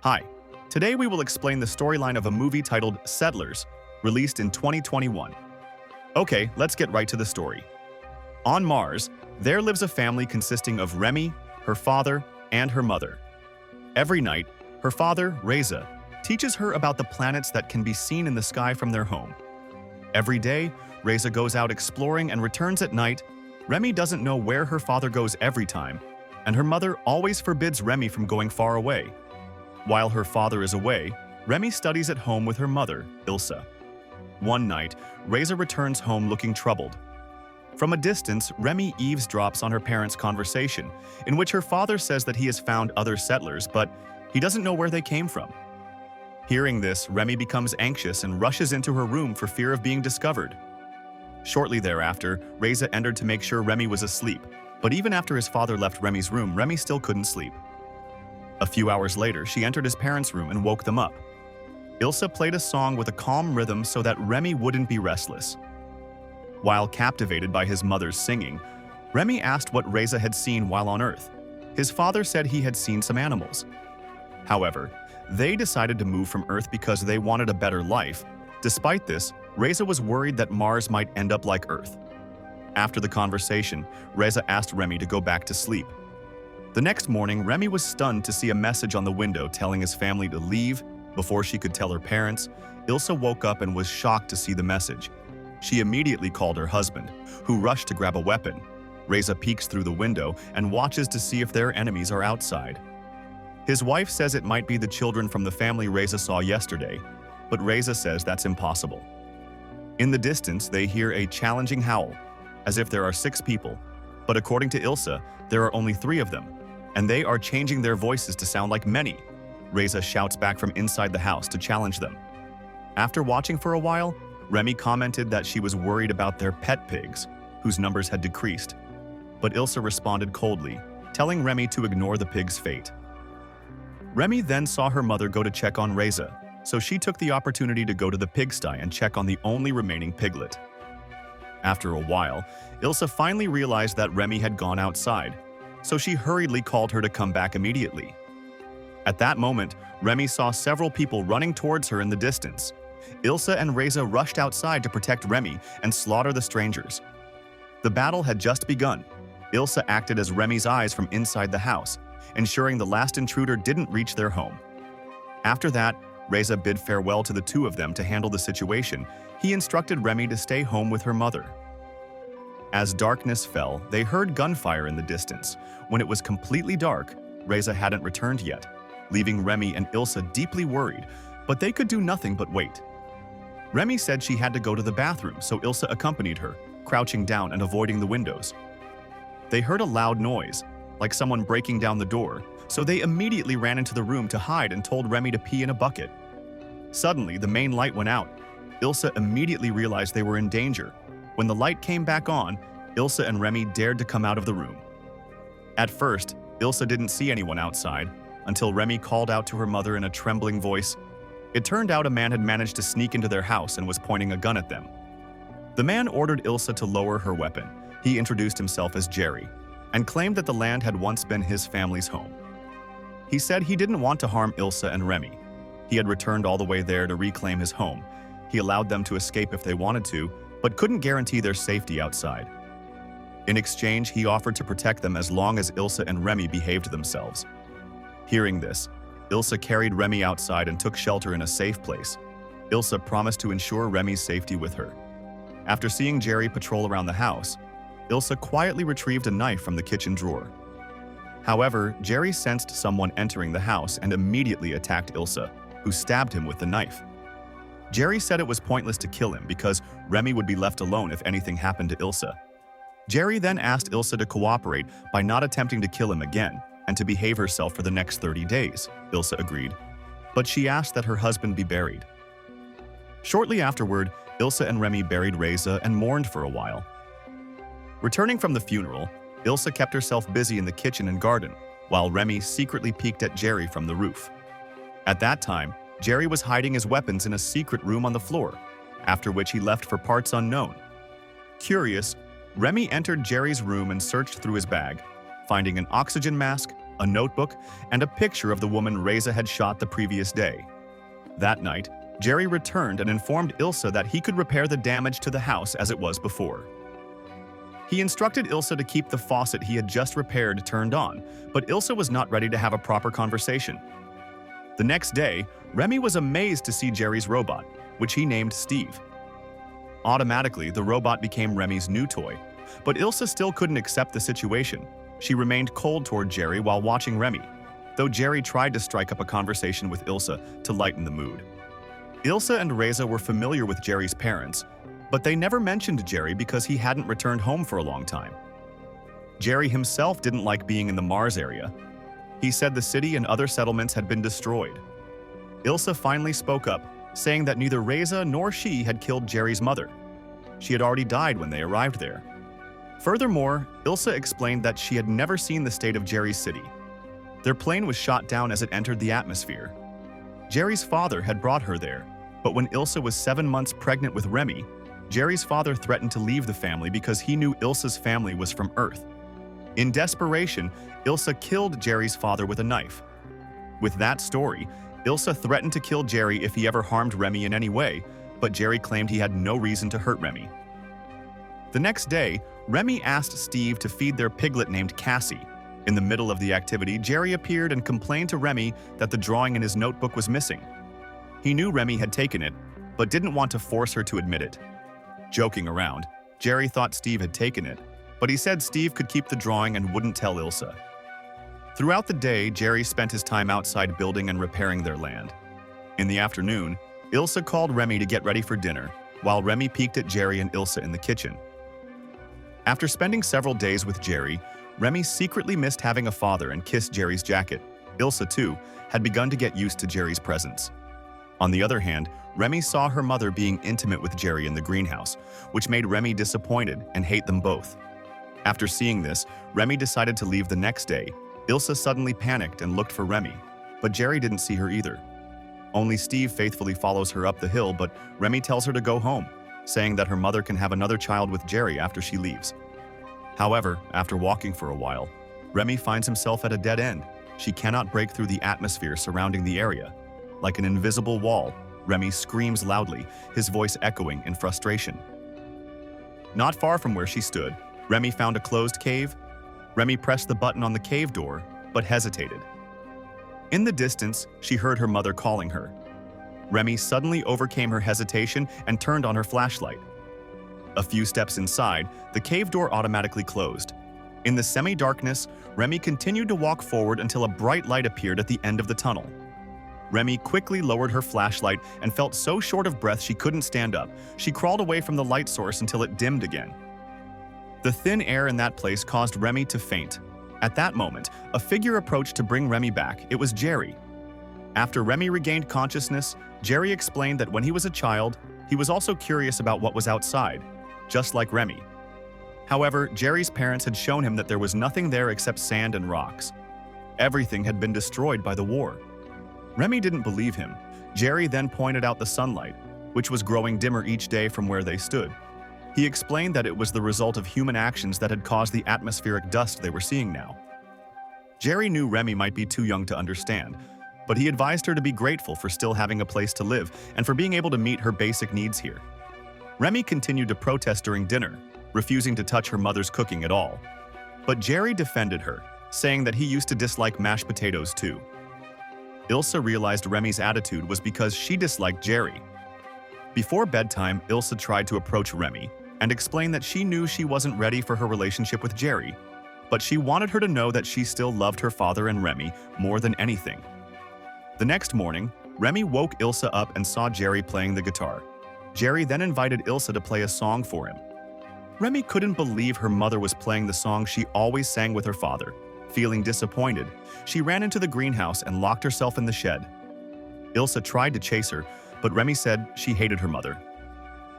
Hi, today we will explain the storyline of a movie titled Settlers, released in 2021. Okay, let's get right to the story. On Mars, there lives a family consisting of Remy, her father, and her mother. Every night, her father, Reza, teaches her about the planets that can be seen in the sky from their home. Every day, Reza goes out exploring and returns at night. Remy doesn't know where her father goes every time, and her mother always forbids Remy from going far away. While her father is away, Remy studies at home with her mother, Ilsa. One night, Reza returns home looking troubled. From a distance, Remy eavesdrops on her parents' conversation, in which her father says that he has found other settlers, but he doesn't know where they came from. Hearing this, Remy becomes anxious and rushes into her room for fear of being discovered. Shortly thereafter, Reza entered to make sure Remy was asleep, but even after his father left Remy's room, Remy still couldn't sleep. A few hours later, she entered his parents' room and woke them up. Ilsa played a song with a calm rhythm so that Remy wouldn't be restless. While captivated by his mother's singing, Remy asked what Reza had seen while on Earth. His father said he had seen some animals. However, they decided to move from Earth because they wanted a better life. Despite this, Reza was worried that Mars might end up like Earth. After the conversation, Reza asked Remy to go back to sleep. The next morning, Remy was stunned to see a message on the window telling his family to leave. Before she could tell her parents, Ilsa woke up and was shocked to see the message. She immediately called her husband, who rushed to grab a weapon. Reza peeks through the window and watches to see if their enemies are outside. His wife says it might be the children from the family Reza saw yesterday, but Reza says that's impossible. In the distance, they hear a challenging howl, as if there are 6 people, but according to Ilsa, there are only 3 of them, and they are changing their voices to sound like many. Reza shouts back from inside the house to challenge them. After watching for a while, Remy commented that she was worried about their pet pigs, whose numbers had decreased. But Ilsa responded coldly, telling Remy to ignore the pig's fate. Remy then saw her mother go to check on Reza, so she took the opportunity to go to the pigsty and check on the only remaining piglet. After a while, Ilsa finally realized that Remy had gone outside, so she hurriedly called her to come back immediately. At that moment, Remy saw several people running towards her in the distance. Ilsa and Reza rushed outside to protect Remy and slaughter the strangers. The battle had just begun. Ilsa acted as Remy's eyes from inside the house, ensuring the last intruder didn't reach their home. After that, Reza bid farewell to the 2 of them to handle the situation. He instructed Remy to stay home with her mother. As darkness fell, they heard gunfire in the distance. When it was completely dark, Reza hadn't returned yet, leaving Remy and Ilsa deeply worried, but they could do nothing but wait. Remy said she had to go to the bathroom, so Ilsa accompanied her, crouching down and avoiding the windows. They heard a loud noise, like someone breaking down the door, so they immediately ran into the room to hide and told Remy to pee in a bucket. Suddenly, the main light went out. Ilsa immediately realized they were in danger. When the light came back on, Ilsa and Remy dared to come out of the room. At first, Ilsa didn't see anyone outside, until Remy called out to her mother in a trembling voice. It turned out a man had managed to sneak into their house and was pointing a gun at them. The man ordered Ilsa to lower her weapon. He introduced himself as Jerry, and claimed that the land had once been his family's home. He said he didn't want to harm Ilsa and Remy. He had returned all the way there to reclaim his home. He allowed them to escape if they wanted to, but couldn't guarantee their safety outside. In exchange, he offered to protect them as long as Ilsa and Remy behaved themselves. Hearing this, Ilsa carried Remy outside and took shelter in a safe place. Ilsa promised to ensure Remy's safety with her. After seeing Jerry patrol around the house, Ilsa quietly retrieved a knife from the kitchen drawer. However, Jerry sensed someone entering the house and immediately attacked Ilsa, who stabbed him with the knife. Jerry said it was pointless to kill him because Remy would be left alone if anything happened to Ilsa. Jerry then asked Ilsa to cooperate by not attempting to kill him again and to behave herself for the next 30 days. Ilsa agreed, but she asked that her husband be buried. Shortly afterward, Ilsa and Remy buried Reza and mourned for a while. Returning from the funeral, Ilsa kept herself busy in the kitchen and garden, while Remy secretly peeked at Jerry from the roof. At that time, Jerry was hiding his weapons in a secret room on the floor, after which he left for parts unknown. Curious, Remy entered Jerry's room and searched through his bag, finding an oxygen mask, a notebook, and a picture of the woman Reza had shot the previous day. That night, Jerry returned and informed Ilsa that he could repair the damage to the house as it was before. He instructed Ilsa to keep the faucet he had just repaired turned on, but Ilsa was not ready to have a proper conversation. The next day, Remy was amazed to see Jerry's robot, which he named Steve. Automatically, the robot became Remy's new toy, but Ilsa still couldn't accept the situation. She remained cold toward Jerry while watching Remy, though Jerry tried to strike up a conversation with Ilsa to lighten the mood. Ilsa and Reza were familiar with Jerry's parents, but they never mentioned Jerry because he hadn't returned home for a long time. Jerry himself didn't like being in the Mars area. He said the city and other settlements had been destroyed. Ilsa finally spoke up, saying that neither Reza nor she had killed Jerry's mother. She had already died when they arrived there. Furthermore, Ilsa explained that she had never seen the state of Jerry's city. Their plane was shot down as it entered the atmosphere. Jerry's father had brought her there, but when Ilsa was 7 months pregnant with Remy, Jerry's father threatened to leave the family because he knew Ilsa's family was from Earth. In desperation, Ilsa killed Jerry's father with a knife. With that story, Ilsa threatened to kill Jerry if he ever harmed Remy in any way, but Jerry claimed he had no reason to hurt Remy. The next day, Remy asked Steve to feed their piglet named Cassie. In the middle of the activity, Jerry appeared and complained to Remy that the drawing in his notebook was missing. He knew Remy had taken it, but didn't want to force her to admit it. Joking around, Jerry thought Steve had taken it, but he said Steve could keep the drawing and wouldn't tell Ilsa. Throughout the day, Jerry spent his time outside building and repairing their land. In the afternoon, Ilsa called Remy to get ready for dinner, while Remy peeked at Jerry and Ilsa in the kitchen. After spending several days with Jerry, Remy secretly missed having a father and kissed Jerry's jacket. Ilsa, too, had begun to get used to Jerry's presence. On the other hand, Remy saw her mother being intimate with Jerry in the greenhouse, which made Remy disappointed and hate them both. After seeing this, Remy decided to leave the next day. Ilsa suddenly panicked and looked for Remy, but Jerry didn't see her either. Only Steve faithfully follows her up the hill, but Remy tells her to go home, saying that her mother can have another child with Jerry after she leaves. However, after walking for a while, Remy finds himself at a dead end. She cannot break through the atmosphere surrounding the area. Like an invisible wall, Remy screams loudly, his voice echoing in frustration. Not far from where she stood, Remy found a closed cave. Remy pressed the button on the cave door, but hesitated. In the distance, she heard her mother calling her. Remy suddenly overcame her hesitation and turned on her flashlight. A few steps inside, the cave door automatically closed. In the semi-darkness, Remy continued to walk forward until a bright light appeared at the end of the tunnel. Remy quickly lowered her flashlight and felt so short of breath she couldn't stand up. She crawled away from the light source until it dimmed again. The thin air in that place caused Remy to faint. At that moment, a figure approached to bring Remy back. It was Jerry. After Remy regained consciousness, Jerry explained that when he was a child, he was also curious about what was outside, just like Remy. However, Jerry's parents had shown him that there was nothing there except sand and rocks. Everything had been destroyed by the war. Remy didn't believe him. Jerry then pointed out the sunlight, which was growing dimmer each day from where they stood. He explained that it was the result of human actions that had caused the atmospheric dust they were seeing now. Jerry knew Remy might be too young to understand, but he advised her to be grateful for still having a place to live and for being able to meet her basic needs here. Remy continued to protest during dinner, refusing to touch her mother's cooking at all. But Jerry defended her, saying that he used to dislike mashed potatoes too. Ilsa realized Remy's attitude was because she disliked Jerry. Before bedtime, Ilsa tried to approach Remy and explain that she knew she wasn't ready for her relationship with Jerry, but she wanted her to know that she still loved her father and Remy more than anything. The next morning, Remy woke Ilsa up and saw Jerry playing the guitar. Jerry then invited Ilsa to play a song for him. Remy couldn't believe her mother was playing the song she always sang with her father. Feeling disappointed, she ran into the greenhouse and locked herself in the shed. Ilsa tried to chase her, but Remy said she hated her mother.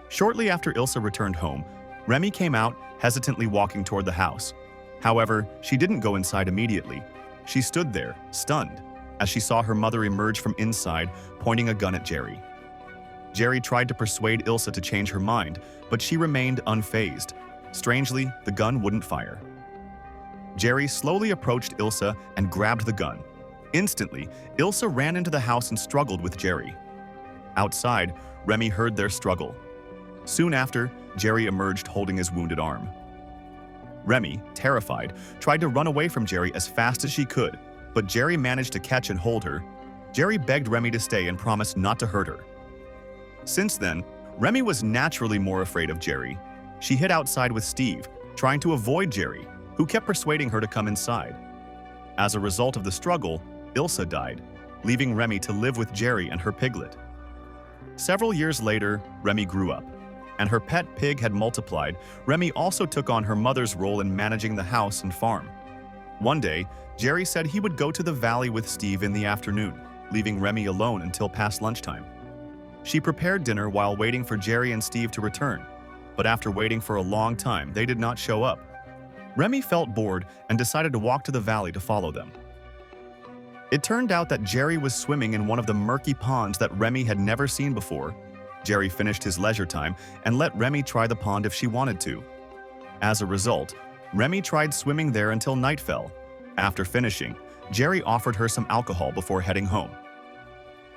Shortly after Ilsa returned home, Remy came out, hesitantly walking toward the house. However, she didn't go inside immediately. She stood there, stunned, as she saw her mother emerge from inside, pointing a gun at Jerry. Jerry tried to persuade Ilsa to change her mind, but she remained unfazed. Strangely, the gun wouldn't fire. Jerry slowly approached Ilsa and grabbed the gun. Instantly, Ilsa ran into the house and struggled with Jerry. Outside, Remy heard their struggle. Soon after, Jerry emerged holding his wounded arm. Remy, terrified, tried to run away from Jerry as fast as she could, but Jerry managed to catch and hold her. Jerry begged Remy to stay and promised not to hurt her. Since then, Remy was naturally more afraid of Jerry. She hid outside with Steve, trying to avoid Jerry, who kept persuading her to come inside. As a result of the struggle, Ilsa died, leaving Remy to live with Jerry and her piglet. Several years later, Remy grew up, and her pet pig had multiplied. Remy also took on her mother's role in managing the house and farm. One day, Jerry said he would go to the valley with Steve in the afternoon, leaving Remy alone until past lunchtime. She prepared dinner while waiting for Jerry and Steve to return, but after waiting for a long time, they did not show up. Remy felt bored and decided to walk to the valley to follow them. It turned out that Jerry was swimming in one of the murky ponds that Remy had never seen before. Jerry finished his leisure time and let Remy try the pond if she wanted to. As a result, Remy tried swimming there until night fell. After finishing, Jerry offered her some alcohol before heading home.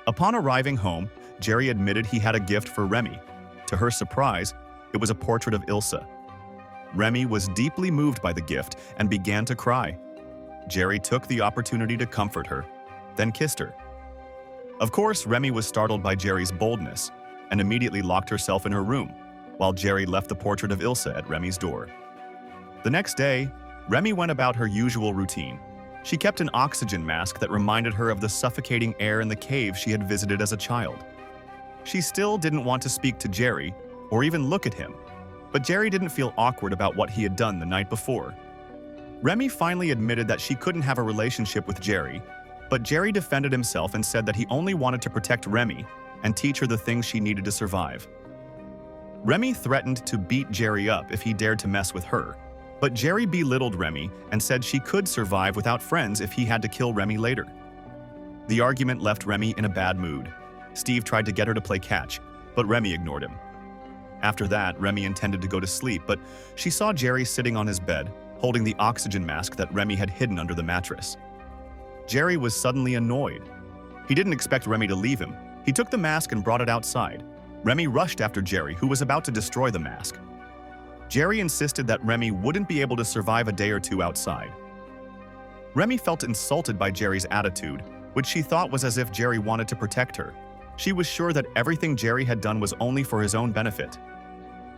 Upon arriving home, Jerry admitted he had a gift for Remy. To her surprise, it was a portrait of Ilsa. Remy was deeply moved by the gift and began to cry. Jerry took the opportunity to comfort her, then kissed her. Of course, Remy was startled by Jerry's boldness and immediately locked herself in her room, while Jerry left the portrait of Ilsa at Remy's door. The next day, Remy went about her usual routine. She kept an oxygen mask that reminded her of the suffocating air in the cave she had visited as a child. She still didn't want to speak to Jerry or even look at him, but Jerry didn't feel awkward about what he had done the night before. Remy finally admitted that she couldn't have a relationship with Jerry, but Jerry defended himself and said that he only wanted to protect Remy and teach her the things she needed to survive. Remy threatened to beat Jerry up if he dared to mess with her, but Jerry belittled Remy and said she could survive without friends if he had to kill Remy later. The argument left Remy in a bad mood. Steve tried to get her to play catch, but Remy ignored him. After that, Remy intended to go to sleep, but she saw Jerry sitting on his bed, holding the oxygen mask that Remy had hidden under the mattress. Jerry was suddenly annoyed. He didn't expect Remy to leave him. He took the mask and brought it outside. Remy rushed after Jerry, who was about to destroy the mask. Jerry insisted that Remy wouldn't be able to survive a day or two outside. Remy felt insulted by Jerry's attitude, which she thought was as if Jerry wanted to protect her. She was sure that everything Jerry had done was only for his own benefit.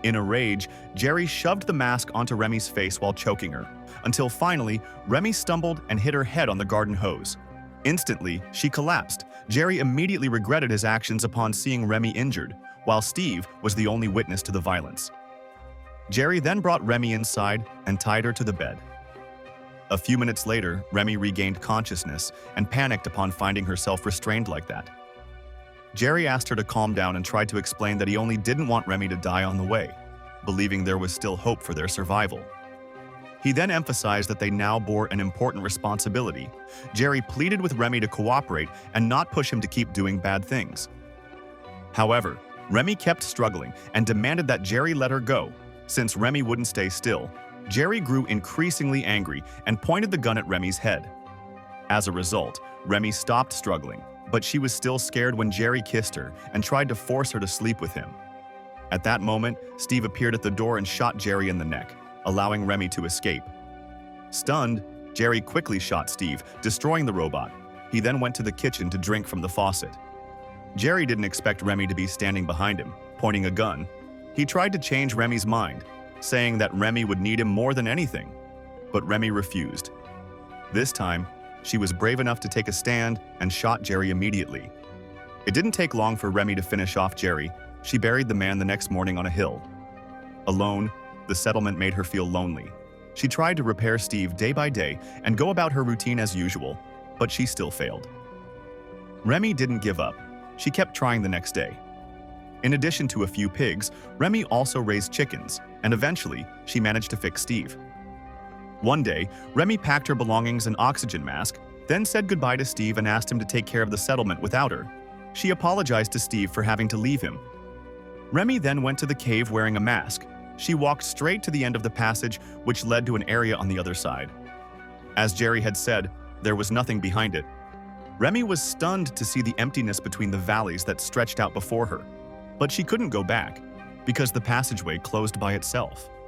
In a rage, Jerry shoved the mask onto Remy's face while choking her, until finally, Remy stumbled and hit her head on the garden hose. Instantly, she collapsed. Jerry immediately regretted his actions upon seeing Remy injured, while Steve was the only witness to the violence. Jerry then brought Remy inside and tied her to the bed. A few minutes later, Remy regained consciousness and panicked upon finding herself restrained like that. Jerry asked her to calm down and tried to explain that he only didn't want Remy to die on the way, believing there was still hope for their survival. He then emphasized that they now bore an important responsibility. Jerry pleaded with Remy to cooperate and not push him to keep doing bad things. However, Remy kept struggling and demanded that Jerry let her go. Since Remy wouldn't stay still, Jerry grew increasingly angry and pointed the gun at Remy's head. As a result, Remy stopped struggling, but she was still scared when Jerry kissed her and tried to force her to sleep with him. At that moment, Steve appeared at the door and shot Jerry in the neck, allowing Remy to escape. Stunned, Jerry quickly shot Steve, destroying the robot. He then went to the kitchen to drink from the faucet. Jerry didn't expect Remy to be standing behind him, pointing a gun. He tried to change Remy's mind, saying that Remy would need him more than anything, but Remy refused. This time, she was brave enough to take a stand and shot Jerry immediately. It didn't take long for Remy to finish off Jerry. She buried the man the next morning on a hill. Alone, the settlement made her feel lonely. She tried to repair Steve day by day and go about her routine as usual, but she still failed. Remy didn't give up. She kept trying the next day. In addition to a few pigs, Remy also raised chickens, and eventually, she managed to fix Steve. One day, Remy packed her belongings and oxygen mask, then said goodbye to Steve and asked him to take care of the settlement without her. She apologized to Steve for having to leave him. Remy then went to the cave wearing a mask. She walked straight to the end of the passage, which led to an area on the other side. As Jerry had said, there was nothing behind it. Remy was stunned to see the emptiness between the valleys that stretched out before her, but she couldn't go back because the passageway closed by itself.